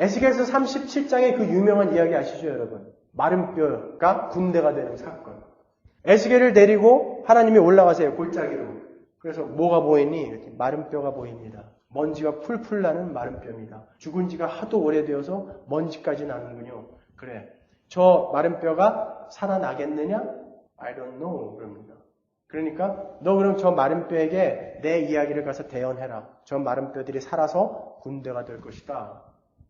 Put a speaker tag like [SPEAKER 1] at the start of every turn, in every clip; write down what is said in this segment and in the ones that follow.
[SPEAKER 1] 에스겔서 37장의 그 유명한 이야기 아시죠, 여러분? 마른 뼈가 군대가 되는 사건. 에스겔을 데리고 하나님이 올라가세요, 골짜기로. 그래서 뭐가 보이니? 이렇게 마른 뼈가 보입니다. 먼지가 풀풀 나는 마른 뼈입니다. 죽은 지가 하도 오래되어서 먼지까지 나는군요. 그래, 저 마른 뼈가 살아나겠느냐? I don't know. 그럽니다. 그러니까 너 그럼 저 마른 뼈에게 내 이야기를 가서 대언해라. 저 마른 뼈들이 살아서 군대가 될 것이다.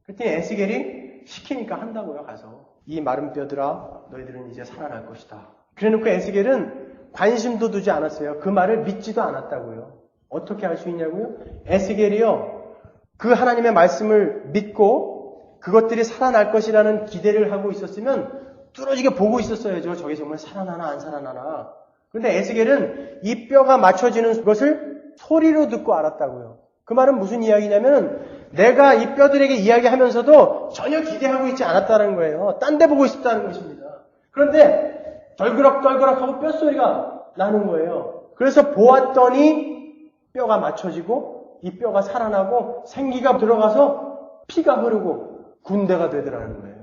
[SPEAKER 1] 그랬더니 에스겔이 시키니까 한다고요. 가서 이 마른 뼈들아, 너희들은 이제 살아날 것이다. 그래놓고 에스겔은 관심도 두지 않았어요. 그 말을 믿지도 않았다고요. 어떻게 알 수 있냐고요? 에스겔이요, 그 하나님의 말씀을 믿고 그것들이 살아날 것이라는 기대를 하고 있었으면 뚫어지게 보고 있었어야죠. 저게 정말 살아나나 안 살아나나. 그런데 에스겔은 이 뼈가 맞춰지는 것을 소리로 듣고 알았다고요. 그 말은 무슨 이야기냐면 내가 이 뼈들에게 이야기하면서도 전혀 기대하고 있지 않았다는 거예요. 딴 데 보고 있었다는 것입니다. 그런데 덜그럭덜그럭하고 뼈소리가 나는 거예요. 그래서 보았더니 뼈가 맞춰지고 이 뼈가 살아나고 생기가 들어가서 피가 흐르고 군대가 되더라는 거예요.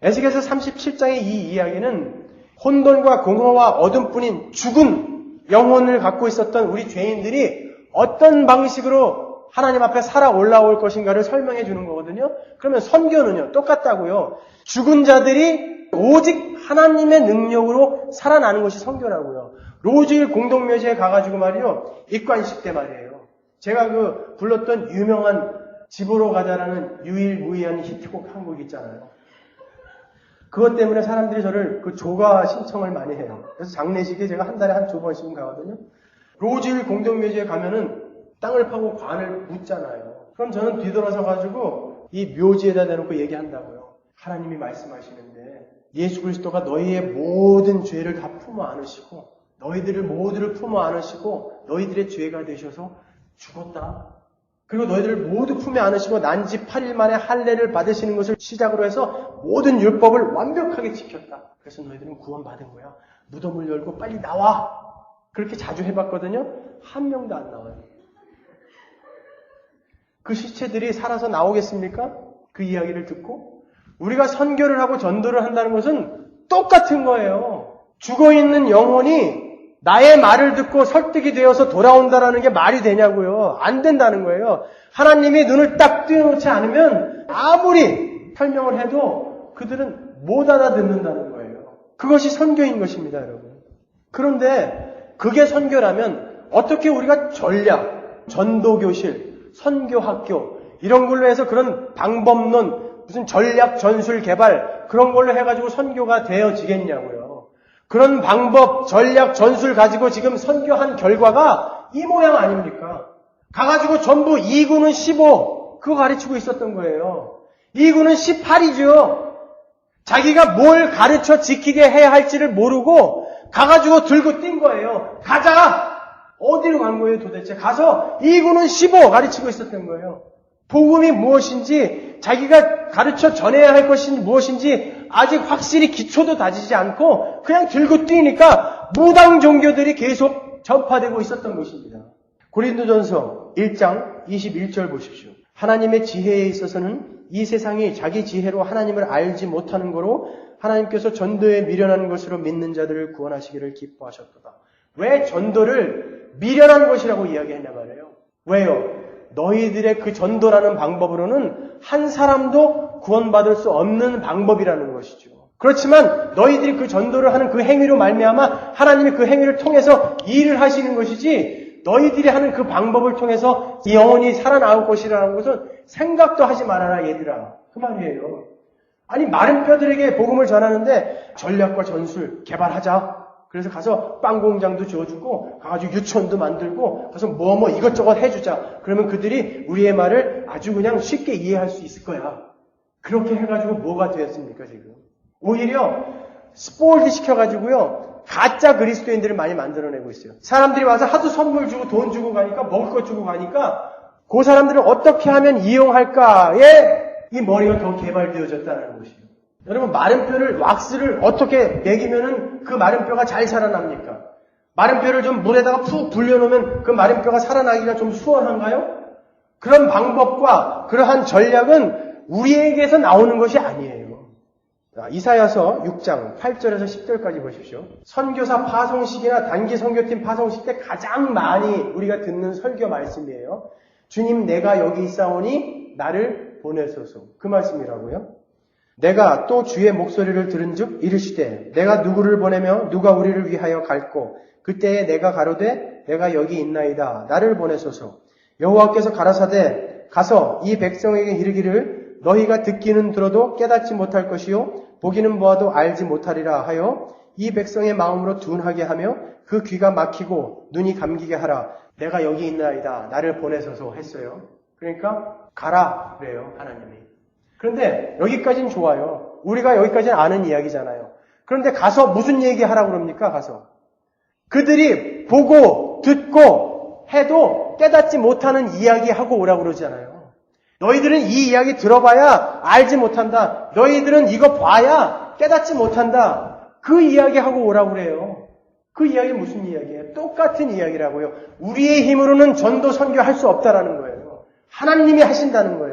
[SPEAKER 1] 에스겔서 37장의 이 이야기는 혼돈과 공허와 어둠뿐인 죽은 영혼을 갖고 있었던 우리 죄인들이 어떤 방식으로 하나님 앞에 살아 올라올 것인가를 설명해 주는 거거든요. 그러면 선교는요, 똑같다고요. 죽은 자들이 오직 하나님의 능력으로 살아나는 것이 선교라고요. 로즈힐 공동묘지에 가가지고 말이요, 입관식 때 말이에요. 제가 그 불렀던 유명한 집으로 가자라는 유일무이한 히트곡 한 곡 있잖아요. 그것 때문에 사람들이 저를 그 조가 신청을 많이 해요. 그래서 장례식에 제가 한 달에 한 2번씩은 가거든요. 로즈힐 공동묘지에 가면은 땅을 파고 관을 묻잖아요. 그럼 저는 뒤돌아서 가지고 이 묘지에다 대놓고 얘기한다고요. 하나님이 말씀하시는데 예수 그리스도가 너희의 모든 죄를 다 품어 안으시고 너희들을 모두를 품어 안으시고 너희들의 죄가 되셔서 죽었다. 그리고 너희들을 모두 품에 안으시고 난지 8일 만에 할례를 받으시는 것을 시작으로 해서 모든 율법을 완벽하게 지켰다. 그래서 너희들은 구원받은 거야. 무덤을 열고 빨리 나와. 그렇게 자주 해봤거든요. 한 명도 안 나와요. 그 시체들이 살아서 나오겠습니까? 그 이야기를 듣고? 우리가 선교를 하고 전도를 한다는 것은 똑같은 거예요. 죽어있는 영혼이 나의 말을 듣고 설득이 되어서 돌아온다라는 게 말이 되냐고요. 안 된다는 거예요. 하나님이 눈을 딱 띄워놓지 않으면 아무리 설명을 해도 그들은 못 알아듣는다는 거예요. 그것이 선교인 것입니다, 여러분. 그런데 그게 선교라면 어떻게 우리가 전략, 전도교실, 선교학교 이런 걸로 해서 그런 방법론, 무슨 전략, 전술, 개발 그런 걸로 해가지고 선교가 되어지겠냐고요. 그런 방법, 전략, 전술 가지고 지금 선교한 결과가 이 모양 아닙니까? 가가지고 전부 2구는 15 그거 가르치고 있었던 거예요. 2구는 18이죠. 자기가 뭘 가르쳐 지키게 해야 할지를 모르고 가가지고 들고 뛴 거예요. 가자! 어디로 간 거예요 도대체? 가서 2구는 15 가르치고 있었던 거예요. 복음이 무엇인지 자기가 가르쳐 전해야 할 것이 무엇인지 아직 확실히 기초도 다지지 않고 그냥 들고 뛰니까 무당 종교들이 계속 전파되고 있었던 것입니다. 고린도전서 1장 21절 보십시오. 하나님의 지혜에 있어서는 이 세상이 자기 지혜로 하나님을 알지 못하는 거로 하나님께서 전도에 미련한 것으로 믿는 자들을 구원하시기를 기뻐하셨도다. 왜 전도를 미련한 것이라고 이야기했냐 말이에요. 왜요? 너희들의 그 전도라는 방법으로는 한 사람도 구원받을 수 없는 방법이라는 것이죠. 그렇지만 너희들이 그 전도를 하는 그 행위로 말미암아 하나님이 그 행위를 통해서 일을 하시는 것이지 너희들이 하는 그 방법을 통해서 이 영혼이 살아나올 것이라는 것은 생각도 하지 말아라 얘들아. 그 말이에요. 아니 마른 뼈들에게 복음을 전하는데 전략과 전술 개발하자. 그래서 가서 빵 공장도 지어주고 가가지고 유치원도 만들고 가서 뭐 이것저것 해주자. 그러면 그들이 우리의 말을 아주 그냥 쉽게 이해할 수 있을 거야. 그렇게 해가지고 뭐가 되었습니까 지금? 오히려 스포일드 시켜가지고요 가짜 그리스도인들을 많이 만들어내고 있어요. 사람들이 와서 하도 선물 주고 돈 주고 가니까 먹을 거 주고 가니까 그 사람들을 어떻게 하면 이용할까에 이 머리가 더 개발되어졌다는 것이에요. 여러분 마른 뼈를 왁스를 어떻게 먹이면은 그 마른 뼈가 잘 살아납니까? 마른 뼈를 좀 물에다가 푹 불려놓으면 그 마른 뼈가 살아나기가 좀 수월한가요? 그런 방법과 그러한 전략은 우리에게서 나오는 것이 아니에요. 자, 이사야서 6장 8절에서 10절까지 보십시오. 선교사 파송식이나 단기 선교팀 파송식 때 가장 많이 우리가 듣는 설교 말씀이에요. 주님, 내가 여기 있사오니 나를 보내소서. 그 말씀이라고요. 내가 또 주의 목소리를 들은즉 이르시되 내가 누구를 보내며 누가 우리를 위하여 갈꼬. 그때에 내가 가로되 내가 여기 있나이다. 나를 보내소서. 여호와께서 가라사대 가서 이 백성에게 이르기를 너희가 듣기는 들어도 깨닫지 못할 것이요 보기는 보아도 알지 못하리라 하여 이 백성의 마음으로 둔하게 하며 그 귀가 막히고 눈이 감기게 하라. 내가 여기 있나이다. 나를 보내소서 했어요. 그러니까 가라 그래요, 하나님이. 그런데 여기까지는 좋아요. 우리가 여기까지는 아는 이야기잖아요. 그런데 가서 무슨 얘기하라고 그럽니까? 가서 그들이 보고 듣고 해도 깨닫지 못하는 이야기하고 오라고 그러잖아요. 너희들은 이 이야기 들어봐야 알지 못한다. 너희들은 이거 봐야 깨닫지 못한다. 그 이야기하고 오라고 그래요. 그 이야기 무슨 이야기예요? 똑같은 이야기라고요. 우리의 힘으로는 전도 선교할 수 없다라는 거예요. 하나님이 하신다는 거예요.